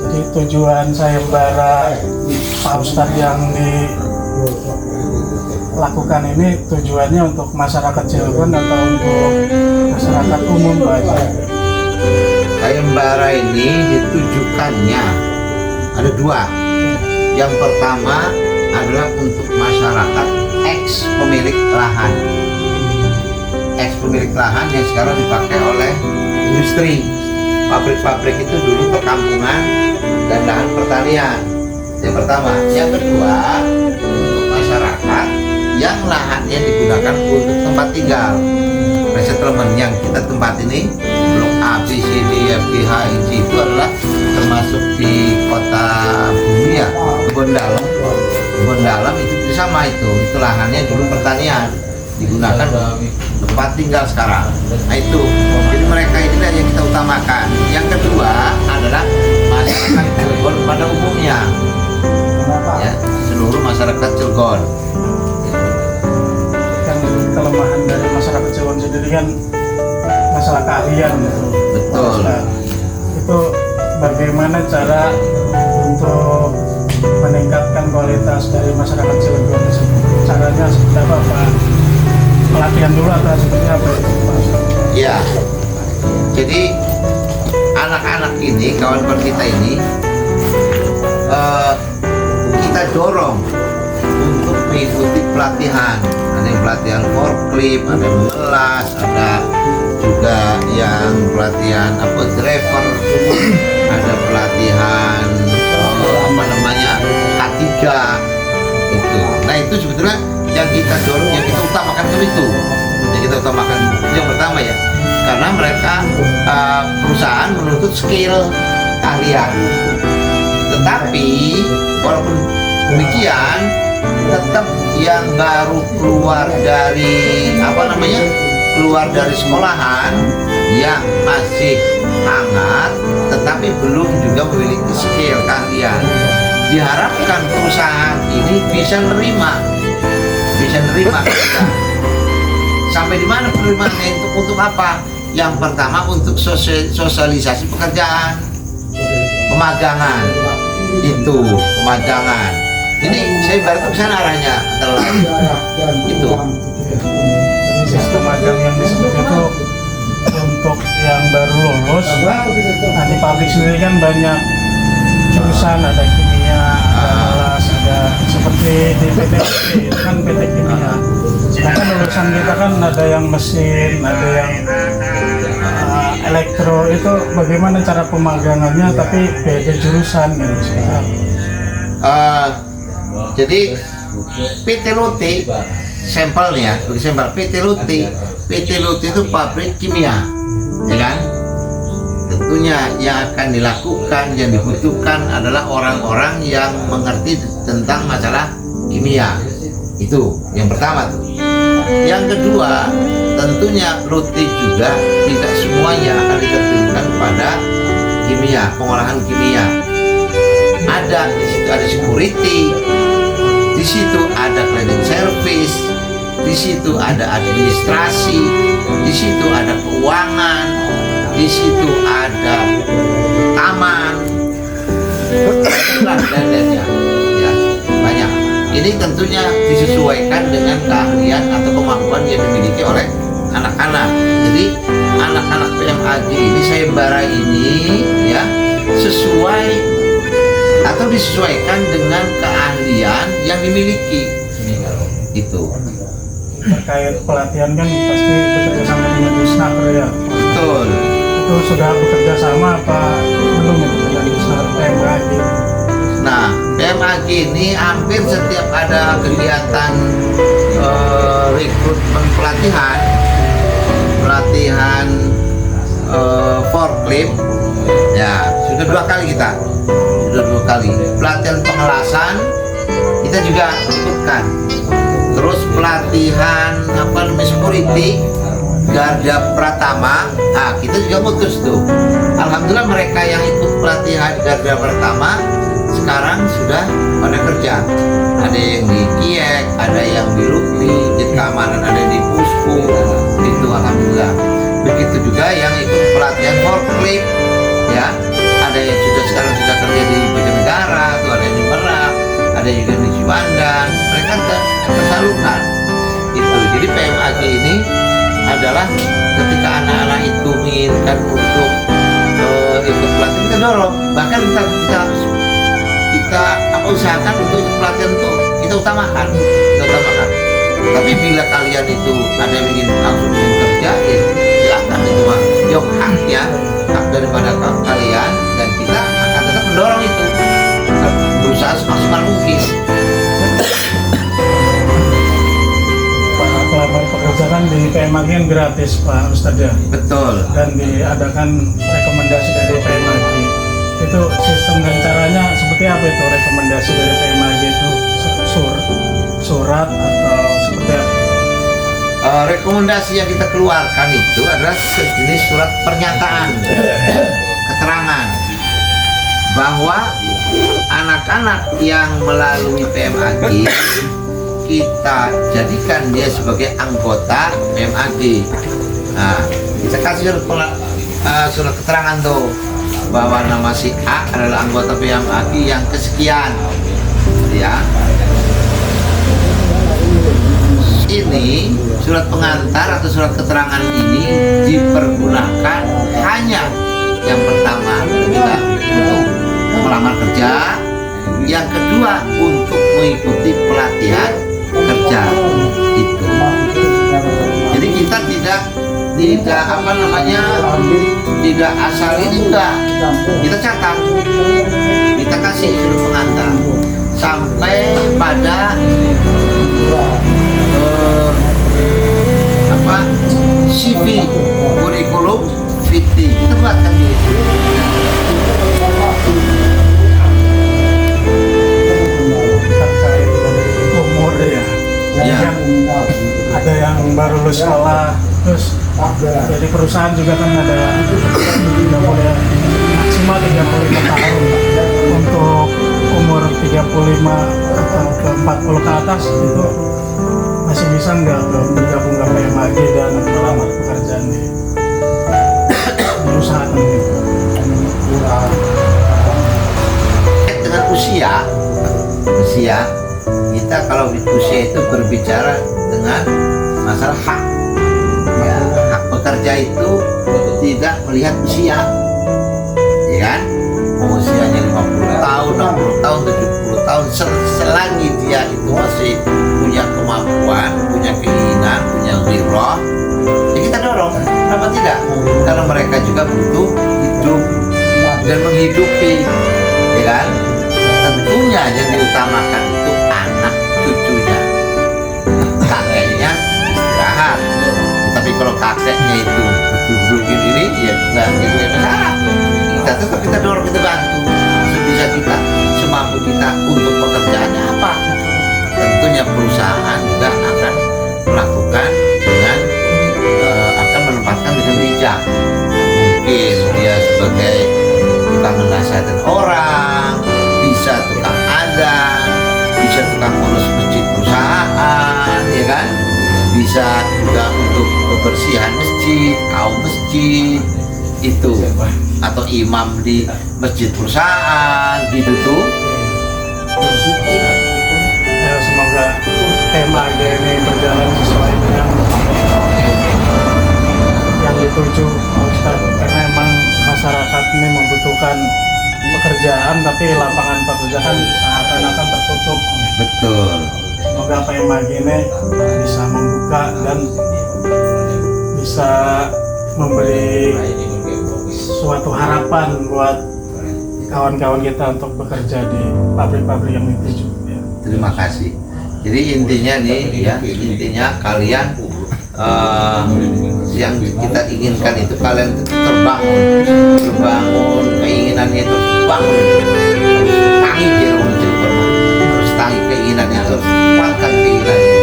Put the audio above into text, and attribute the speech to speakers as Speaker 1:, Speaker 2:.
Speaker 1: Jadi tujuan sayembara Pak Ustadz yang dilakukan ini tujuannya untuk masyarakat Cilegon atau untuk masyarakat umum Pak Haji?
Speaker 2: Sayembara ini ditujukannya ada dua. Yang pertama adalah untuk masyarakat ex pemilik lahan yang sekarang dipakai oleh industri. Pabrik-pabrik itu dulu perkampungan dan lahan pertanian. Yang pertama. Yang kedua, untuk masyarakat yang lahannya digunakan untuk tempat tinggal. Resettlement yang kita tempat ini, blok A, B, C, D, F, G, H, I, J itu adalah termasuk di kota Bumi ya, Kebon Dalam itu sama itu lahannya dulu pertanian digunakan tempat tinggal sekarang. Nah itu, jadi mereka inilah yang kita utamakan. Yang kedua adalah masyarakat Cilegon pada umumnya, ya, seluruh masyarakat Cilegon.
Speaker 1: Yang kelemahan dari masyarakat Cilegon sendiri kan masalah keahlian gitu.
Speaker 2: Betul.
Speaker 1: Itu bagaimana cara untuk meningkatkan kualitas dari masyarakat Cilegon? Caranya seperti apa Pak? Pelatihan dulu atau seperti apa itu Pak?
Speaker 2: Ya, jadi anak-anak ini, kawan-kawan kita ini, kita dorong untuk mengikuti pelatihan. Ada yang pelatihan forklift, ada yang mengelas, ada juga yang pelatihan driver, ada pelatihan K3 itu. Nah itu sebetulnya yang kita dorong, yang kita utamakan itu. Yang pertama ya, karena mereka perusahaan menuntut skill keahlian. Tetapi walaupun demikian, tetap yang baru keluar dari sekolahan yang masih hangat, tetapi belum juga memiliki skill keahlian. Diharapkan perusahaan ini bisa nerima kita. Sampai di mana penerimaannya, untuk apa? Yang pertama untuk sosialisasi pekerjaan, pemagangan. Ini saya baru ke sana arahnya itu.
Speaker 1: Jadi sistem magang yang disebut itu untuk yang baru lulus. Nanti pabrik sendiri kan banyak jurusan, ada kimia, ada melas, ada seperti di PT itu kan PT kimia. Sedangkan lulusan kita kan ada yang mesin, ada yang elektro. Itu bagaimana cara pemagangannya tapi beda jurusan gitu.
Speaker 2: Jadi PT Luti sampelnya, PT Luti itu pabrik kimia, ya kan? Tentunya yang akan dilakukan, yang dibutuhkan adalah orang-orang yang mengerti tentang masalah kimia. Itu yang pertama tuh. Yang kedua, tentunya Luti juga tidak semuanya akan diterjunkan pada kimia, pengolahan kimia. Ada di situ, ada security, di situ ada cleaning service, di situ ada administrasi, di situ ada keuangan, di situ ada taman, dan ya banyak. Ini tentunya disesuaikan dengan keahlian atau kemampuan yang dimiliki oleh anak-anak. Jadi anak-anak PMAG ini, sayembara ini ya sesuai atau disesuaikan dengan keahlian yang dimiliki. Itu.
Speaker 1: Terkait pelatihan kan pasti bekerja sama dengan Disnaker ya.
Speaker 2: Betul.
Speaker 1: Itu sudah bekerja sama apa belum itu dengan Disnaker PMAG?
Speaker 2: Nah, PMAG ini hampir setiap ada kegiatan rekrutmen pelatihan forklift, ya sudah dua kali pelatihan pengelasan kita juga ikutkan. Terus pelatihan security Garda Pratama, kita juga mutus tuh. Alhamdulillah mereka yang ikut pelatihan Garda Pratama sekarang sudah pada kerja. Ada yang di Kiek, ada yang di Lukti, di keamanan ada di Pusku, itu alhamdulillah. Begitu juga yang ikut pelatihan forklift ada juga di Ciwandan, mereka tersalurkan itu. Jadi PMAG ini adalah ketika anak-anak itu menginginkan untuk ikut pelatihan, kita dorong, bahkan kita usahakan untuk ikut pelatihan itu kita utamakan. Tapi bila kalian itu ada yang ingin langsung kerja, ya silakan, itu mah hak daripada kalian, dan kita akan tetap mendorong itu, berusaha semaksimal mungkin.
Speaker 1: Pelamar pekerja kan di PMAG kan gratis Pak Ustadz ya.
Speaker 2: Betul.
Speaker 1: Dan diadakan rekomendasi dari PMAG. Itu sistem dan caranya seperti apa itu rekomendasi dari PMAG itu? Surat atau seperti apa?
Speaker 2: Rekomendasi yang kita keluarkan itu adalah sejenis surat pernyataan, keterangan bahwa anak-anak yang melalui PMAG kita jadikan dia sebagai anggota PMAG. Nah, kita kasih surat keterangan tuh bahwa nama si A adalah anggota PMAG yang kesekian, ya. Ini surat pengantar atau surat keterangan ini dipergunakan hanya yang pertama kita untuk melamar kerja, yang kedua untuk mengikuti pelatihan kerja itu. Jadi kita tidak tidak asal ini, enggak, kita catat, kita kasih surat pengantar sampai pada CV, kurikulum vitae kita buatkan gitu.
Speaker 1: Terkait umur ya.
Speaker 2: Ya.
Speaker 1: Ada yang baru lulus sekolah, terus jadi perusahaan juga kan ada tidak boleh maksimal 35 tahun untuk umur 35 atau ke 40 ke atas itu masih bisa nggak bergabung ke PMAG dan melamar pekerjaan di perusahaan gitu.
Speaker 2: Dengan usia kita kalau usia itu berbicara dengan masalah hak, ya, hak pekerja itu tidak melihat usia, ya kan? Mau usianya 50 tahun, 60 tahun, 70 tahun, selagi dia itu masih punya kemampuan, punya keinginan, punya wirah, ya kita dorong. Kenapa tidak? Karena mereka juga butuh hidup dan menghidupi, ya kan? Tentunya yang diutamakan itu anak cucunya, kakeknya istirahat. Tapi kalau kakeknya itu betul-betul gini, ya nggak gitu ya masalah. Kita dorong, kita bantu sebisa kita, semampu kita untuk pekerjaannya apa. Tentunya perusahaan juga akan melakukan dengan akan menempatkan dengan bijak. Mungkin dia sebagai tukang menasihatkan orang, bisa tukang adan, bisa tukang urus masjid perusahaan, ya kan? Bisa juga untuk kebersihan masjid, kaum masjid itu, atau imam di masjid perusahaan gitu tuh.
Speaker 1: Ya, semoga PMAG ini berjalan sesuai dengan yang dituju Ustaz, karena emang masyarakat ini membutuhkan pekerjaan, tapi lapangan pekerjaan seakan-akan tertutup.
Speaker 2: Betul.
Speaker 1: Semoga PMAG ini bisa membuka dan bisa memberi suatu harapan buat kawan-kawan kita untuk bekerja di pabrik-pabrik yang dituju. Ya.
Speaker 2: Terima kasih. Jadi intinya nih, ya, intinya kalian yang kita inginkan itu kalian terbangun keinginannya itu bangun, harus tangi keinginannya, harus kuatkan keinginannya.